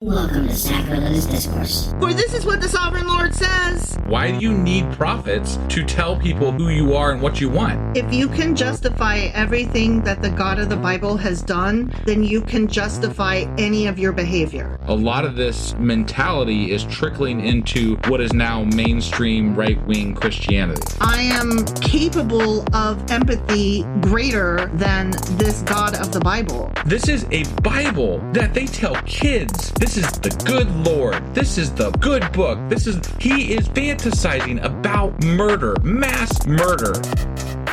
Welcome to Sacrilegious Discourse. For this is what the Sovereign Lord says. Why do you need prophets to tell people who you are and what you want? If you can justify everything that the God of the Bible has done, then you can justify any of your behavior. A lot of this mentality is trickling into what is now mainstream right-wing Christianity. I am capable of empathy greater than this God of the Bible. This is a Bible that they tell kids. This is the good Lord. This is the good book. He is fantasizing about murder, mass murder.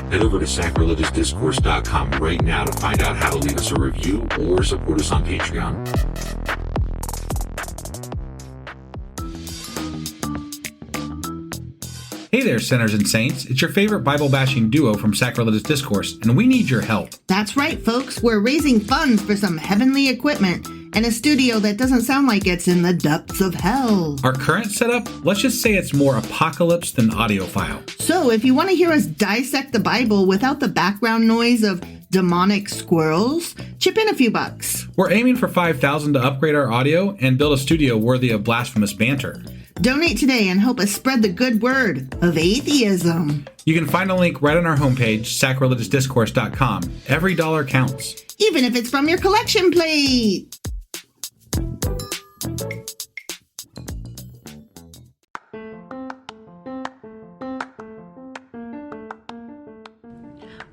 Head over to sacrilegiousdiscourse.com right now to find out how to leave us a review or support us on Patreon. Hey there, sinners and saints. It's your favorite Bible-bashing duo from Sacrilegious Discourse, and we need your help. That's right, folks. We're raising funds for some heavenly equipment and a studio that doesn't sound like it's in the depths of hell. Our current setup, let's just say it's more apocalypse than audiophile. So if you want to hear us dissect the Bible without the background noise of demonic squirrels, chip in a few bucks. We're aiming for $5,000 to upgrade our audio and build a studio worthy of blasphemous banter. Donate today and help us spread the good word of atheism. You can find a link right on our homepage, sacrilegiousdiscourse.com. Every dollar counts. Even if it's from your collection plate.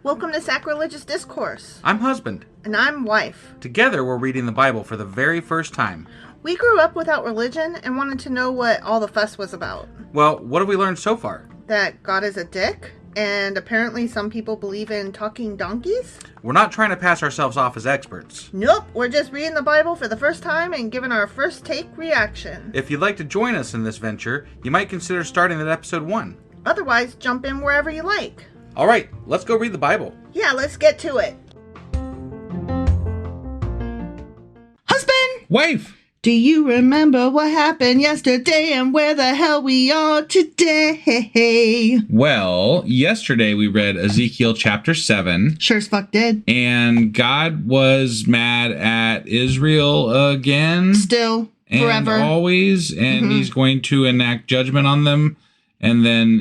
Welcome to Sacrilegious Discourse. I'm husband. And I'm wife. Together, we're reading the Bible for the very first time. We grew up without religion and wanted to know what all the fuss was about. Well, what have we learned so far? That God is a dick, and apparently some people believe in talking donkeys. We're not trying to pass ourselves off as experts. Nope, we're just reading the Bible for the first time and giving our first take reaction. If you'd like to join us in this venture, you might consider starting at episode 1. Otherwise, jump in wherever you like. All right, let's go read the Bible. Yeah, let's get to it. Husband! Wife! Do you remember what happened yesterday and where the hell we are today? Well, yesterday we read Ezekiel Chapter 7. Sure as fuck did. And God was mad at Israel again. Still, forever. And always. And he's going to enact judgment on them. And then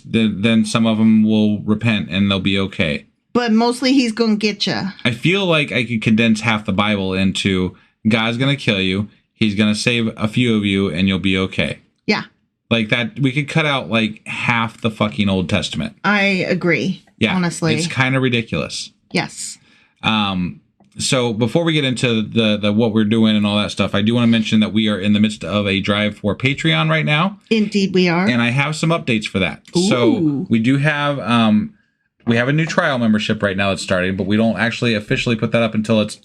then some of them will repent and they'll be okay. But mostly he's going to get you. I feel like I could condense half the Bible into God's going to kill you. He's going to save a few of you and you'll be okay. Yeah. Like that, we could cut out like half the fucking Old Testament. I agree. Yeah. Honestly. It's kind of ridiculous. Yes. So before we get into the what we're doing and all that stuff, I do want to mention that we are in the midst of a drive for Patreon right now. Indeed we are. And I have some updates for that. Ooh. So we do have, we have a new trial membership right now that's starting, but we don't actually officially put that up until it's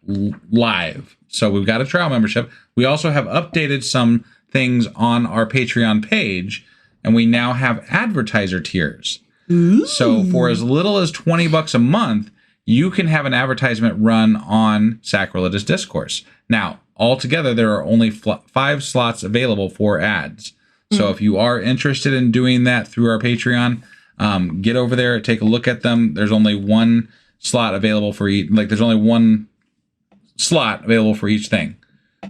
live. So we've got a trial membership. We also have updated some things on our Patreon page, and we now have advertiser tiers. Ooh. So for as little as $20 a month, you can have an advertisement run on Sacrilegious Discourse. Now, altogether, there are only 5 slots available for ads. So if you are interested in doing that through our Patreon, get over there, take a look at them. There's only one slot available for each. Like, there's only one slot available for each thing.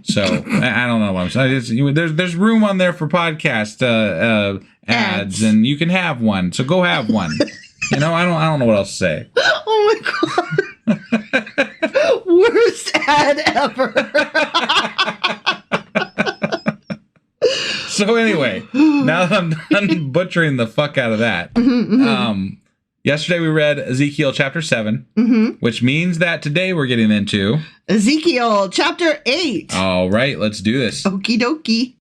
So I don't know what I'm saying. There's room on there for podcast ads, and you can have one. So go have one. You know, I don't know what else to say. Oh my god. Worst ad ever. So anyway, now that I'm done butchering the fuck out of that, yesterday we read Ezekiel Chapter 7, which means that today we're getting into Ezekiel Chapter 8. All right, let's do this. Okie dokie.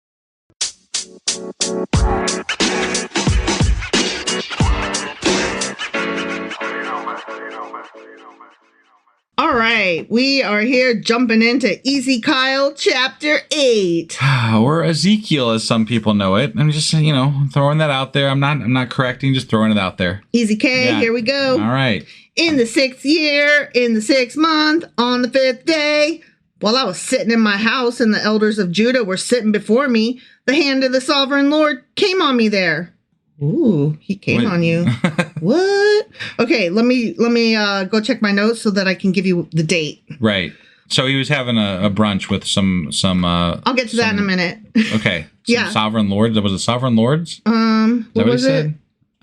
All right, we are here jumping into Ezekiel Chapter 8. Or Ezekiel, as some people know it. I'm just, throwing that out there. I'm not correcting, just throwing it out there. Easy K, Yeah. Here we go. All right. In the 6th year, in the 6th month, on the 5th day, while I was sitting in my house and the elders of Judah were sitting before me, the hand of the sovereign Lord came on me there. Ooh, he came on you. What? Okay, let me go check my notes so that I can give you the date. Right. So he was having a brunch with some. I'll get to that in a minute. Okay. Yeah. Sovereign lords. Was it sovereign lords? What was it?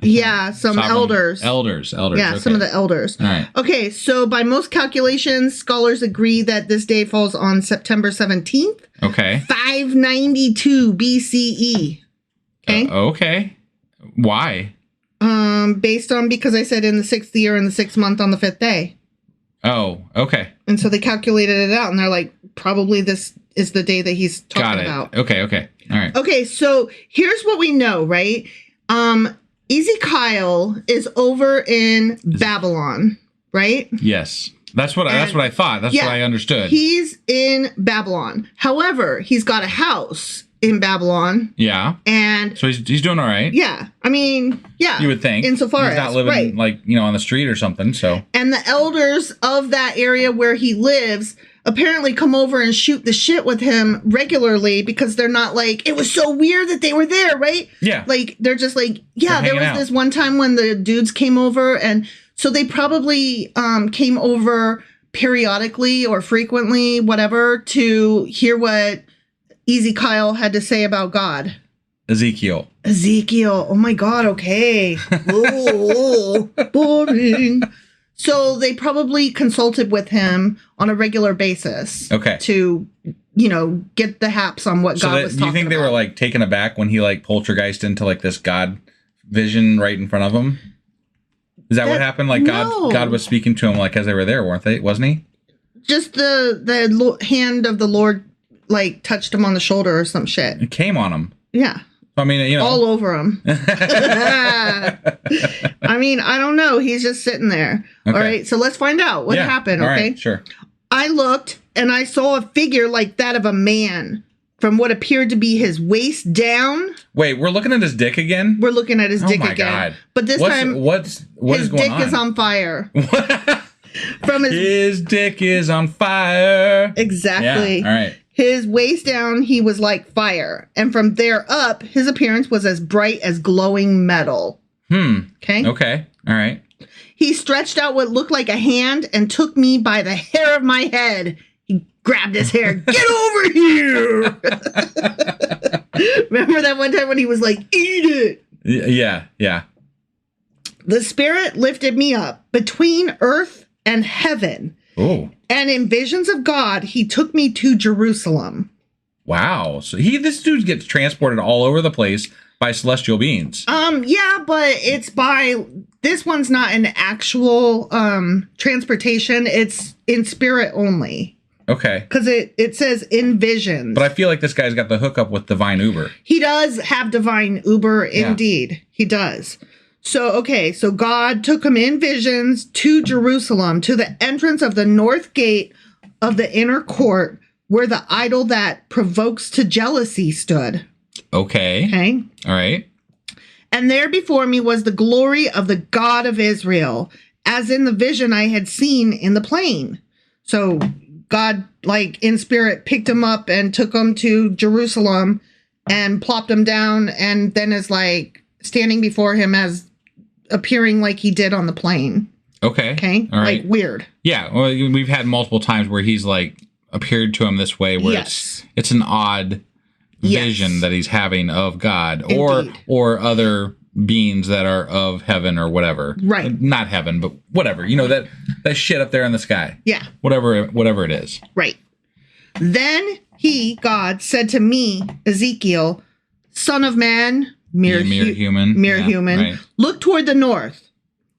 Yeah, some elders. Elders. Yeah, okay. some of the elders. All right. Okay, so by most calculations, scholars agree that this day falls on September 17th. Okay. 592 BCE. Okay. Okay. Why? Based on, because I said in the 6th year and the 6th month on the 5th day. Oh, okay. And so they calculated it out, and they're like, probably this is the day that he's talking about. Okay. All right. Okay, so here's what we know, right? Ezekiel is over in Babylon, right? Yes. That's what I thought. That's what I understood. He's in Babylon. However, he's got a house in Babylon. Yeah. And so he's doing all right. Yeah. I mean, yeah. You would think. Insofar he's not living on the street or something. So. And the elders of that area where he lives apparently come over and shoot the shit with him regularly because they're not like, it was so weird that they were there, right? Yeah. Like, they're just like, yeah, there was out. this one time when the dudes came over, and so they probably came over periodically or frequently, whatever, to hear what Ezekiel had to say about God. Ezekiel. Oh my God, okay. Oh, boring. So they probably consulted with him on a regular basis. Okay. To, get the haps on what God was talking about. Do you think they were like taken aback when he like poltergeist into like this God vision right in front of them? Is that what happened? Like God was speaking to him like as they were there, wasn't he? Just the hand of the Lord like touched him on the shoulder or some shit. It came on him. Yeah. I mean, all over him. I mean, I don't know. He's just sitting there. Okay. All right. So let's find out what happened. All okay. Right, sure. I looked and I saw a figure like that of a man from what appeared to be his waist down. Wait, we're looking at his dick again? We're looking at his dick again. God. But this time, what his is going dick on? is on fire. His dick is on fire. Exactly. Yeah, all right. His waist down, he was like fire. And from there up, his appearance was as bright as glowing metal. Okay? Okay. All right. He stretched out what looked like a hand and took me by the hair of my head. He grabbed his hair. Get over here! Remember that one time when he was like, eat it? Yeah. The spirit lifted me up between earth and heaven. Oh. And in visions of God, he took me to Jerusalem. Wow. So this dude gets transported all over the place by celestial beings. Yeah, but this one's not an actual transportation. It's in spirit only. Okay. Because it says in visions. But I feel like this guy's got the hookup with divine Uber. He does have divine Uber, indeed. He does. So God took him in visions to Jerusalem, to the entrance of the north gate of the inner court, where the idol that provokes to jealousy stood. Okay. All right. And there before me was the glory of the God of Israel, as in the vision I had seen in the plain. So God, like in spirit, picked him up and took him to Jerusalem and plopped him down, and then is like standing before him as appearing like he did on the plane. Okay. All right. Like weird. Yeah. Well, we've had multiple times where he's like appeared to him this way, where it's an odd vision that he's having of God. Indeed. or other beings that are of heaven or whatever. Right. Not heaven, but whatever. That shit up there in the sky. Yeah. Whatever it is. Right. Then God said to me, Ezekiel, son of man, mere human, right. Look toward the north.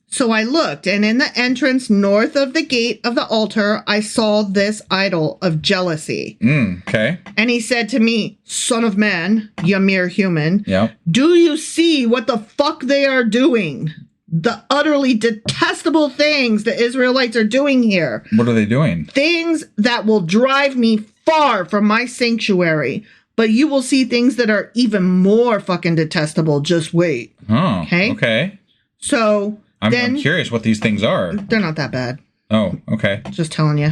So I looked, and in the entrance north of the gate of the altar, I saw this idol of jealousy. Okay. And he said to me, son of man, you mere human, do you see what the fuck they are doing? The utterly detestable things the Israelites are doing here. What are they doing? Things that will drive me far from my sanctuary. But you will see things that are even more fucking detestable. Just wait. Oh, okay. So I'm curious what these things are. They're not that bad. Oh, okay. Just telling you.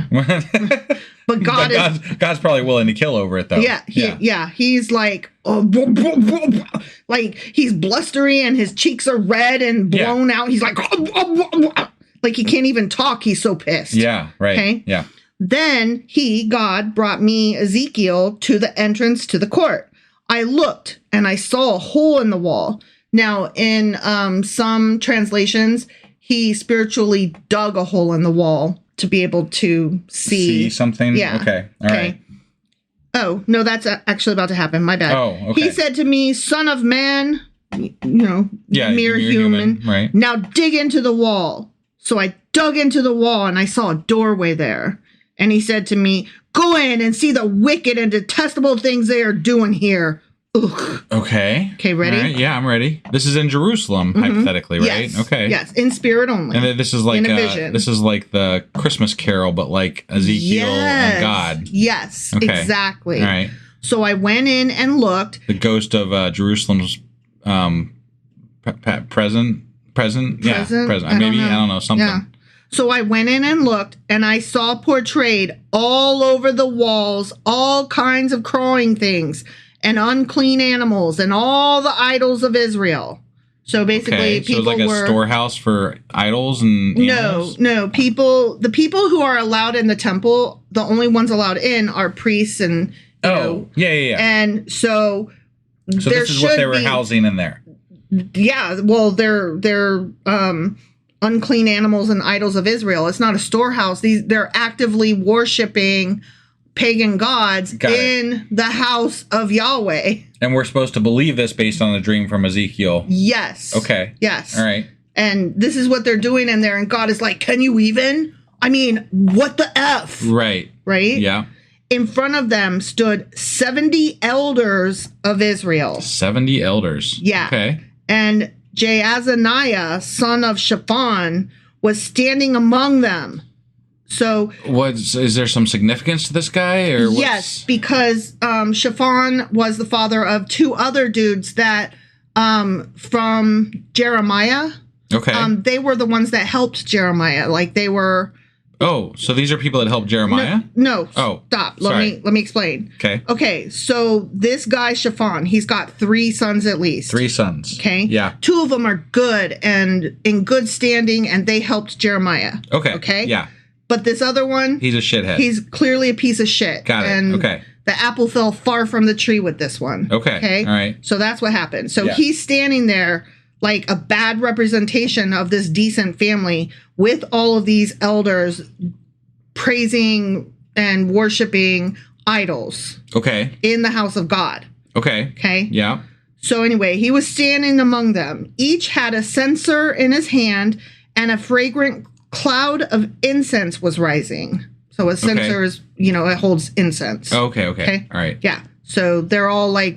But God's probably willing to kill over it, though. Yeah. He's like, like he's blustery and his cheeks are red and blown out. He's like he can't even talk. He's so pissed. Yeah, right. Okay. Yeah. Then God, brought me, Ezekiel, to the entrance to the court. I looked, and I saw a hole in the wall. Now, in some translations, he spiritually dug a hole in the wall to be able to see something? Yeah. Okay. All right. Oh, no, that's actually about to happen. My bad. Oh, okay. He said to me, "Son of man," mere human. Right. "Now dig into the wall." So I dug into the wall, and I saw a doorway there. And he said to me, "Go in and see the wicked and detestable things they are doing here." Ugh. Okay. Okay, ready? All right. Yeah, I'm ready. This is in Jerusalem, hypothetically, right? Yes. Okay. Yes, in spirit only. And then this is like in a vision. This is like the Christmas Carol, but like Ezekiel and God. Yes, Okay. exactly. All right. So I went in and looked. The ghost of Jerusalem's present. Yeah, present. Maybe I don't know something. Yeah. So I went in and looked, and I saw portrayed all over the walls all kinds of crawling things and unclean animals and all the idols of Israel. So basically, so it's like a storehouse for idols and animals? No. The people who are allowed in the temple, the only ones allowed in are priests and Yeah. And so this is what they were housing in there. Yeah, well, they're unclean animals and idols of Israel. It's not a storehouse. They're actively worshiping pagan gods in the house of Yahweh. And we're supposed to believe this based on the dream from Ezekiel. Yes. Okay. Yes. All right. And this is what they're doing in there. And God is like, "Can you even? I mean, what the F?" Right. Right? Yeah. In front of them stood 70 elders of Israel. 70 elders. Yeah. Okay. And Jaazaniah, son of Shaphan, was standing among them. So, is there some significance to this guy? Or yes, because Shaphan was the father of two other dudes that from Jeremiah. Okay. They were the ones that helped Jeremiah. Like they were. Oh, so these are people that helped Jeremiah? No. Oh, stop. Sorry. Let me explain. Okay. Okay. So this guy Shaphan, he's got 3 sons at least. 3 sons. Okay. Yeah. 2 of them are good and in good standing, and they helped Jeremiah. Okay. Okay. Yeah. But this other one, he's a shithead. He's clearly a piece of shit. Got it. And okay. The apple fell far from the tree with this one. Okay. Okay. All right. So that's what happened. So he's standing there like a bad representation of this decent family with all of these elders praising and worshiping idols. Okay. In the house of God. Okay. Okay. Yeah. So anyway, he was standing among them. Each had a censer in his hand, and a fragrant cloud of incense was rising. So a censer is, it holds incense. Okay. Okay. All right. Yeah. So they're all like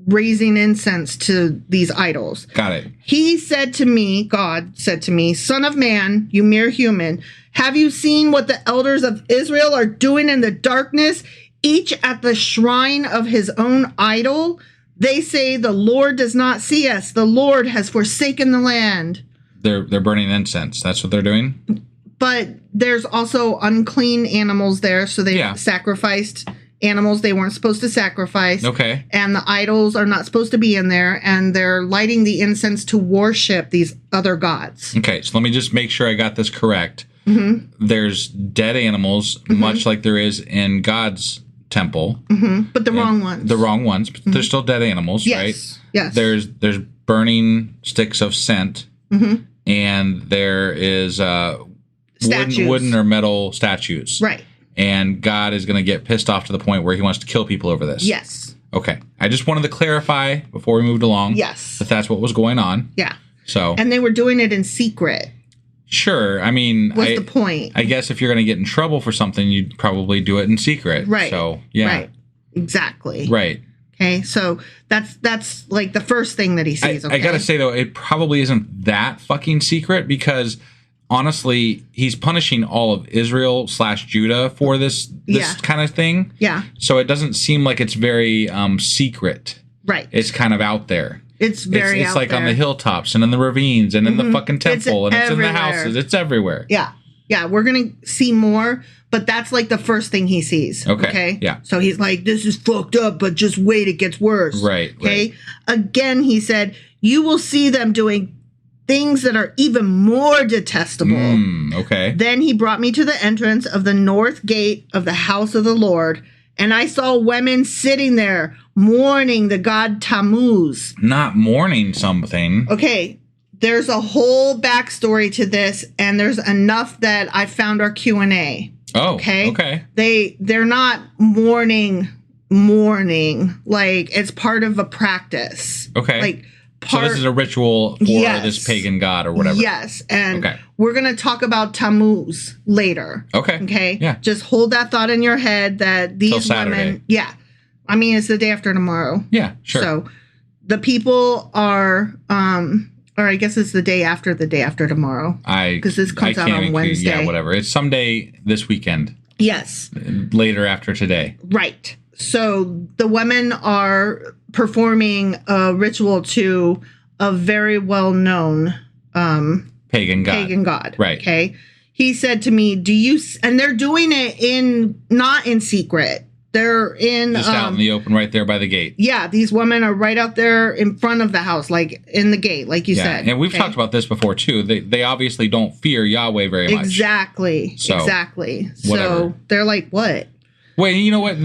raising incense to these idols. Got it. He said to me, God said to me, "Son of man, you mere human, have you seen what the elders of Israel are doing in the darkness, each at the shrine of his own idol? They say the Lord does not see us. The Lord has forsaken the land." They're burning incense. That's what they're doing? But there's also unclean animals there, so they sacrificed animals they weren't supposed to sacrifice. Okay. And the idols are not supposed to be in there, and they're lighting the incense to worship these other gods. Okay, so let me just make sure I got this correct. Mm-hmm. There's dead animals, much like there is in God's temple. Mm-hmm. But the wrong ones. The wrong ones. But they're still dead animals, right? Yes. There's burning sticks of scent, and there is wooden or metal statues. Right. And God is going to get pissed off to the point where he wants to kill people over this. Yes. Okay. I just wanted to clarify before we moved along. Yes. That that's what was going on. Yeah. So. And they were doing it in secret. Sure. I mean, what's the point? I guess if you're going to get in trouble for something, you'd probably do it in secret. Right. So, yeah. Right. Exactly. Right. Okay. So that's like the first thing that he sees. I got to say, though, it probably isn't that fucking secret because honestly, he's punishing all of Israel / Judah for this kind of thing. Yeah. So it doesn't seem like it's very secret. Right. It's kind of out there. It's very It's out like there. On the hilltops and in the ravines and in the fucking temple and it's in the houses. It's everywhere. Yeah. Yeah. We're going to see more, but that's like the first thing he sees. Okay. Yeah. So he's like, this is fucked up, but just wait, it gets worse. Right. Okay. Right. Again, he said, you will see them doing things that are even more detestable. Okay. Then he brought me to the entrance of the north gate of the house of the Lord, and I saw women sitting there mourning the god Tammuz. Not mourning something. Okay, there's a whole backstory to this, and there's enough that I found our Q&A. Oh, Okay. They're not mourning, like it's part of a practice. Okay. Like So this is a ritual for this pagan god or whatever. Yes, and we're going to talk about Tammuz later. Okay. Okay? Yeah. Just hold that thought in your head that these women... Yeah. I mean, it's the day after tomorrow. Yeah, sure. So the people are... or I guess it's the day after tomorrow. Because this comes out on Wednesday. Yeah, whatever. It's someday this weekend. Yes. Later after today. Right. So the women are performing a ritual to a very well-known pagan god. Right. Okay. He said to me, and they're doing it not in secret. They're just out in the open right there by the gate. Yeah, these women are right out there in front of the house, like in the gate, like you said. And we've talked about this before too. They obviously don't fear Yahweh very much. Exactly. Whatever. So they're like, what? Wait, you know what?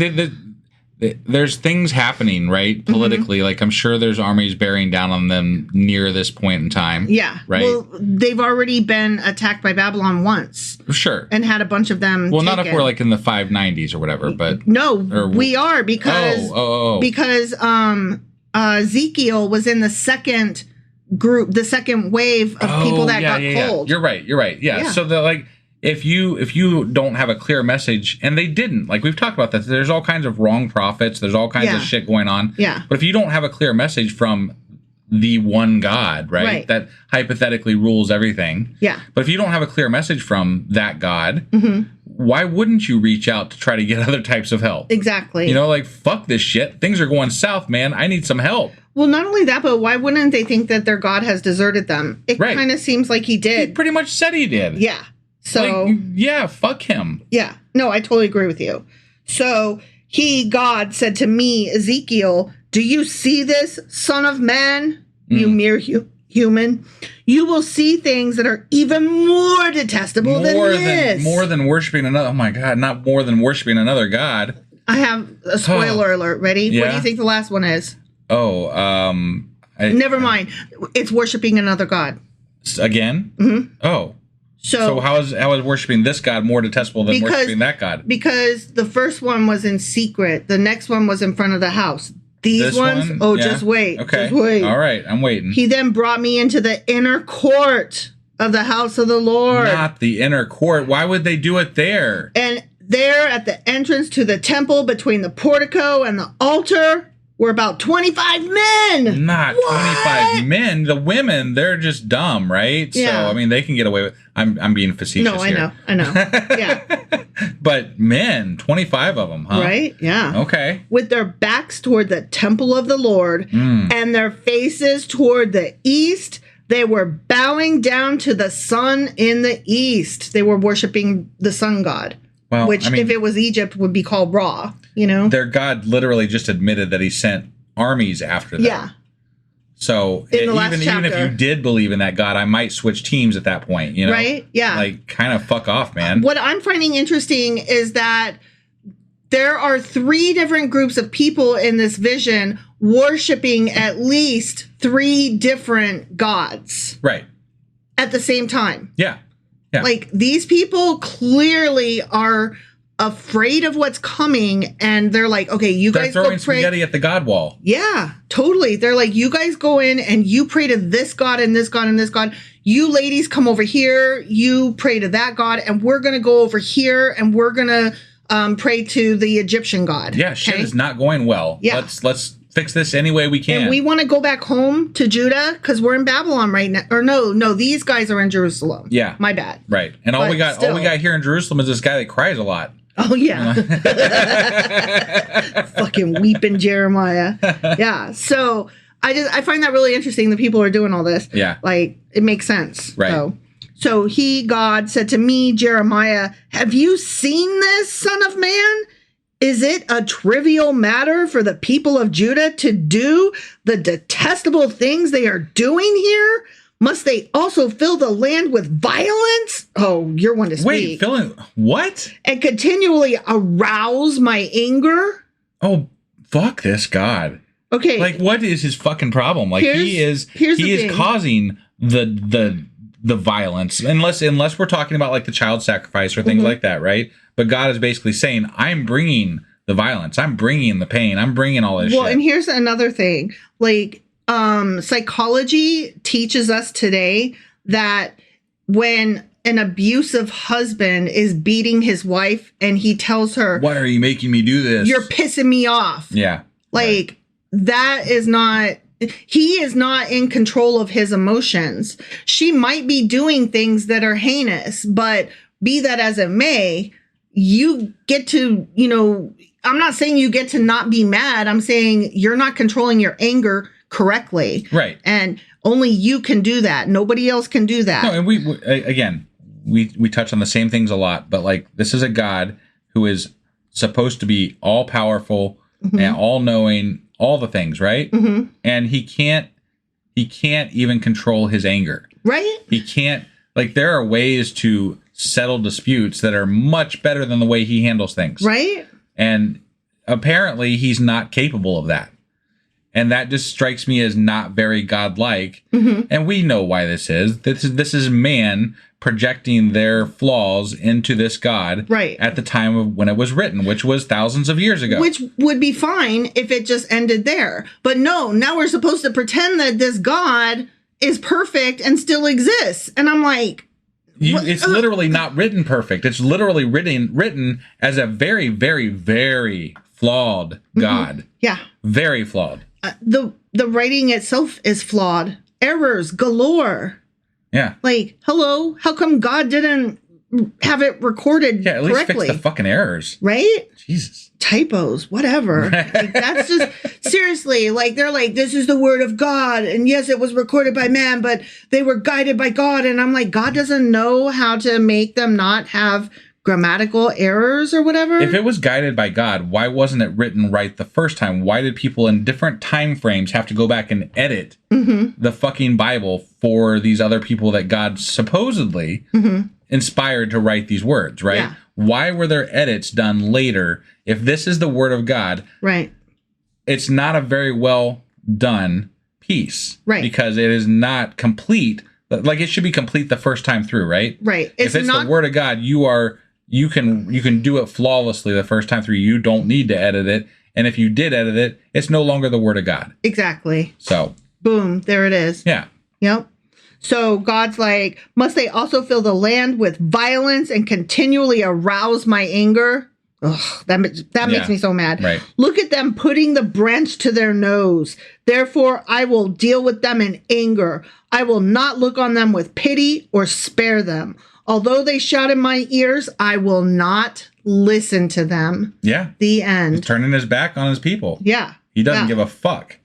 There's things happening, right? Politically. Like I'm sure there's armies bearing down on them near this point in time. Yeah. Right. Well, they've already been attacked by Babylon once. Sure. And had a bunch of them taken. Not if we're like in the 590s or whatever, but no, we are because because Ezekiel was in the second group, the second wave of people that got cold. You're right. Yeah. So they're like, if you don't have a clear message, and they didn't, like we've talked about that, there's all kinds of wrong prophets, there's all kinds of shit going on. Yeah. But if you don't have a clear message from the one God, right? That hypothetically rules everything. Yeah. But if you don't have a clear message from that God, why wouldn't you reach out to try to get other types of help? Exactly. You know, like, fuck this shit. Things are going south, man. I need some help. Well, not only that, but why wouldn't they think that their God has deserted them? It kind of seems like he did. He pretty much said he did. Yeah. So, like, fuck him. Yeah. No, I totally agree with you. So God said to me, Ezekiel, do you see this, son of man? You mere human. You will see things that are even more detestable than this. More than worshiping another. Oh my God, not more than worshiping another God. I have a spoiler alert. Ready? Yeah. What do you think the last one is? Never mind. It's worshiping another God. Again? Mm-hmm. Oh. So how is worshiping this God more detestable than worshiping that God? Because the first one was in secret. The next one was in front of the house. These ones? Just wait. Okay. Just wait. All right. I'm waiting. He then brought me into the inner court of the house of the Lord. Not the inner court. Why would they do it there? And there at the entrance to the temple between the portico and the altar were about 25 men. Not 25 men. The women, they're just dumb, right? Yeah. So, I mean, they can get away with... I'm being facetious here. No, I know. Yeah. But men, 25 of them, huh? Right? Yeah. Okay. With their backs toward the temple of the Lord and their faces toward the east, they were bowing down to the sun in the east. They were worshiping the sun god. Well, which, if it was Egypt, would be called Ra, you know? Their God literally just admitted that he sent armies after them. Yeah. So even if you did believe in that God, I might switch teams at that point, you know? Right? Yeah. Like, kind of fuck off, man. What I'm finding interesting is that there are 3 different groups of people in this vision worshiping at least 3 different gods. Right. At the same time. Yeah. Yeah. Like, these people clearly are afraid of what's coming, and they're like, okay, guys go pray. They're throwing spaghetti at the God wall. Yeah, totally. They're like, you guys go in and you pray to this God and this God and this God. You ladies come over here, you pray to that God, and we're going to go over here and we're going to pray to the Egyptian God. Yeah, shit is not going well. Yeah. Let's fix this any way we can. And we want to go back home to Judah because we're in Babylon right now. Or no, these guys are in Jerusalem. Yeah. My bad. Right. And all we got here in Jerusalem is this guy that cries a lot. Oh, yeah. Fucking weeping Jeremiah. Yeah. So I find that really interesting that people are doing all this. Yeah. Like, it makes sense. Right. So God said to me, Jeremiah, have you seen this, son of man? Is it a trivial matter for the people of Judah to do the detestable things they are doing here? Must they also fill the land with violence? Oh, you're one to speak. Wait, filling what? And continually arouse my anger? Oh, fuck this God. Okay. Like, what is his fucking problem? Like, he is causing the violence, unless we're talking about like the child sacrifice or things like that, right? But God is basically saying, I'm bringing the violence, I'm bringing the pain, I'm bringing all this shit. Well, and here's another thing. Like, psychology teaches us today that when an abusive husband is beating his wife and he tells her, why are you making me do this? You're pissing me off. Yeah. Like, that is not, he is not in control of his emotions. She might be doing things that are heinous, but be that as it may, you get to, I'm not saying you get to not be mad. I'm saying you're not controlling your anger correctly. Right. And only you can do that. Nobody else can do that. No, and we touch on the same things a lot, but like, this is a God who is supposed to be all powerful and all knowing, all the things, right? And he can't even control his anger. Right. He can't, like, there are ways to settle disputes that are much better than the way he handles things. Right. And apparently he's not capable of that. And that just strikes me as not very godlike. And we know why this is. This is man projecting their flaws into this God at the time of when it was written, which was thousands of years ago. Which would be fine if it just ended there. But no, now we're supposed to pretend that this God is perfect and still exists. And I'm like... it's literally not written perfect. It's literally written as a very, very, very flawed God. Yeah. Very flawed. The writing itself is flawed. Errors galore. Yeah. Like, hello, how come God didn't have it recorded at least correctly? Fix the fucking errors. Right? Jesus. Typos, whatever. Like, that's just, seriously, like, they're like, this is the word of God. And yes, it was recorded by man, but they were guided by God. And I'm like, God doesn't know how to make them not have grammatical errors or whatever. If it was guided by God, why wasn't it written right the first time? Why did people in different time frames have to go back and edit the fucking Bible for these other people that God supposedly inspired to write these words, right? Yeah. Why were there edits done later? If this is the word of God, right, it's not a very well done piece, right? Because it is not complete. Like, it should be complete the first time through, right? Right. If it's not the word of God, you can do it flawlessly the first time through. You don't need to edit it. And if you did edit it, it's no longer the word of God. Exactly. So boom, there it is. Yeah. Yep. So God's like, must they also fill the land with violence and continually arouse my anger? Ugh, that makes me so mad. Right. Look at them putting the branch to their nose. Therefore, I will deal with them in anger. I will not look on them with pity or spare them. Although they shout in my ears, I will not listen to them. Yeah. The end. He's turning his back on his people. Yeah. He doesn't give a fuck.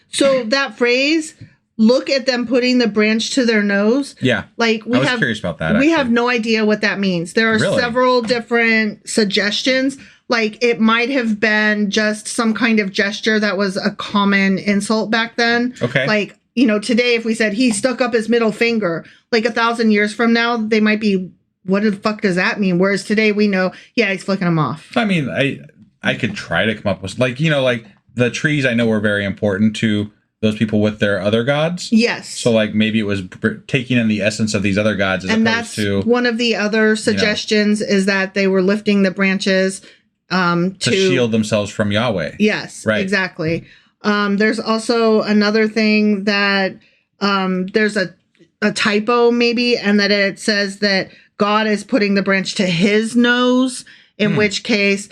So that phrase, look at them putting the branch to their nose. Yeah. Like, I was curious about that. We have no idea what that means. There are several different suggestions. Like, it might have been just some kind of gesture that was a common insult back then. Okay. Like, today if we said he stuck up his middle finger, like 1,000 years from now, they might be, what the fuck does that mean? Whereas today we know, yeah, he's flicking them off. I mean, I could try to come up with, like, like the trees I know were very important to those people with their other gods. Yes. So, like, maybe it was taking in the essence of these other gods as opposed to... one of the other suggestions is that they were lifting the branches to shield themselves from Yahweh. Yes, right. Exactly. There's also another thing that there's a typo maybe, and that it says that God is putting the branch to his nose, in which case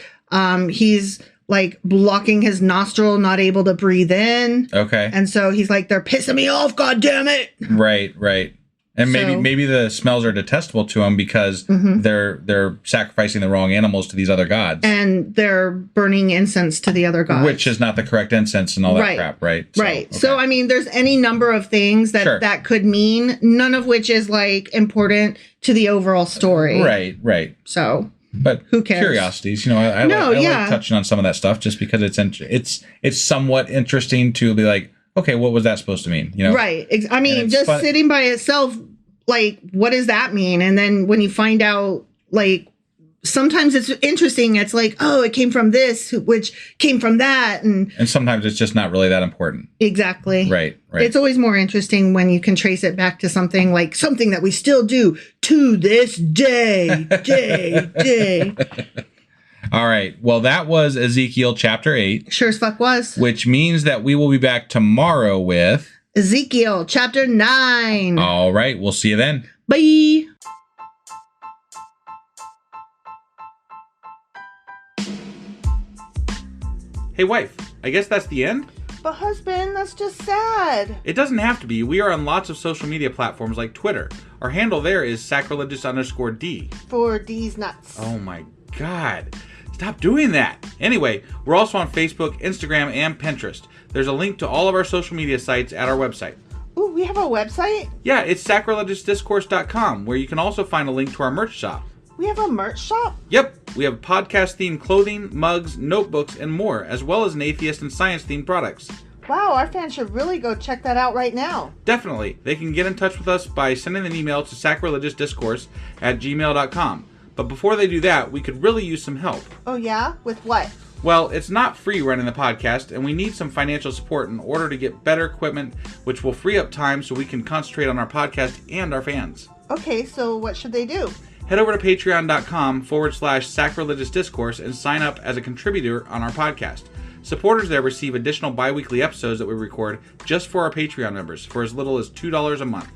he's like blocking his nostril, not able to breathe in. Okay. And so he's like, they're pissing me off, God damn it. Right. And maybe the smells are detestable to him because they're sacrificing the wrong animals to these other gods. And they're burning incense to the other gods. Which is not the correct incense and all that crap, right? Right. So, I mean, there's any number of things that could mean, none of which is, like, important to the overall story. Right. So... But who cares? Curiosities, I like touching on some of that stuff just because it's somewhat interesting to be like, okay, what was that supposed to mean? Right. I mean, just sitting by itself, like, what does that mean? And then when you find out, like, sometimes it's interesting. It's like, oh, it came from this, which came from that. And sometimes it's just not really that important. Exactly. Right. It's always more interesting when you can trace it back to something like something that we still do to this day. All right. Well, that was Ezekiel Chapter 8. Sure as fuck was. Which means that we will be back tomorrow with Ezekiel Chapter 9. All right. We'll see you then. Bye. Hey, wife, I guess that's the end? But husband, that's just sad. It doesn't have to be. We are on lots of social media platforms like Twitter. Our handle there is sacrilegious_D. For D's nuts. Oh my God. Stop doing that. Anyway, we're also on Facebook, Instagram, and Pinterest. There's a link to all of our social media sites at our website. Ooh, we have a website? Yeah, it's sacrilegiousdiscourse.com, where you can also find a link to our merch shop. We have a merch shop? Yep, we have podcast-themed clothing, mugs, notebooks, and more, as well as an atheist and science-themed products. Wow, our fans should really go check that out right now. Definitely. They can get in touch with us by sending an email to sacrilegiousdiscourse@gmail.com. But before they do that, we could really use some help. Oh yeah? With what? Well, it's not free running the podcast, and we need some financial support in order to get better equipment, which will free up time so we can concentrate on our podcast and our fans. Okay, so what should they do? Head over to patreon.com/sacrilegiousdiscourse and sign up as a contributor on our podcast. Supporters there receive additional bi-weekly episodes that we record just for our Patreon members for as little as $2 a month.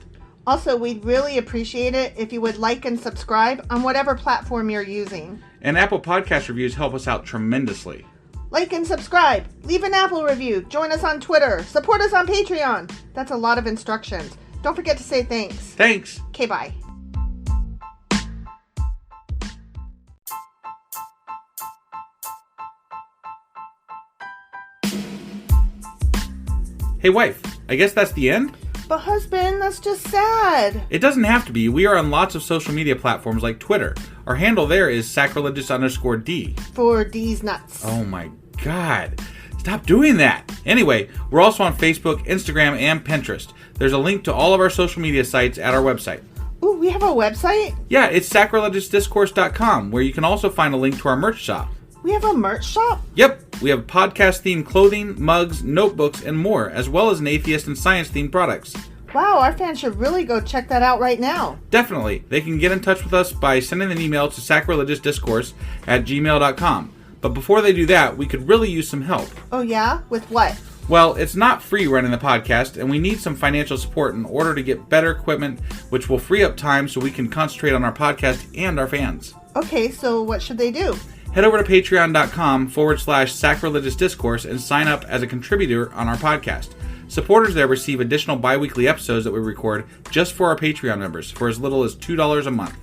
Also, we'd really appreciate it if you would like and subscribe on whatever platform you're using. And Apple Podcast reviews help us out tremendously. Like and subscribe. Leave an Apple review. Join us on Twitter. Support us on Patreon. That's a lot of instructions. Don't forget to say thanks. Thanks. Okay, bye. Hey, wife, I guess that's the end? But husband, that's just sad. It doesn't have to be. We are on lots of social media platforms like Twitter. Our handle there is sacrilegious_D. For D's nuts. Oh my God. Stop doing that. Anyway, we're also on Facebook, Instagram, and Pinterest. There's a link to all of our social media sites at our website. Ooh, we have a website? Yeah, it's sacrilegiousdiscourse.com, where you can also find a link to our merch shop. We have a merch shop? Yep, we have podcast-themed clothing, mugs, notebooks, and more, as well as an atheist and science-themed products. Wow, our fans should really go check that out right now. Definitely. They can get in touch with us by sending an email to sacrilegiousdiscourse@gmail.com. But before they do that, we could really use some help. Oh yeah? With what? Well, it's not free running the podcast, and we need some financial support in order to get better equipment, which will free up time so we can concentrate on our podcast and our fans. Okay, so what should they do? Head over to patreon.com/sacrilegiousdiscourse and sign up as a contributor on our podcast. Supporters there receive additional bi-weekly episodes that we record just for our Patreon members for as little as $2 a month.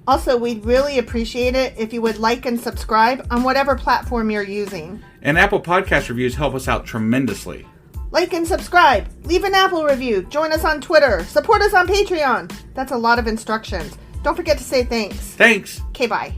Also, we'd really appreciate it if you would like and subscribe on whatever platform you're using. And Apple Podcast reviews help us out tremendously. Like and subscribe. Leave an Apple review. Join us on Twitter. Support us on Patreon. That's a lot of instructions. Don't forget to say thanks. Thanks. Okay, bye.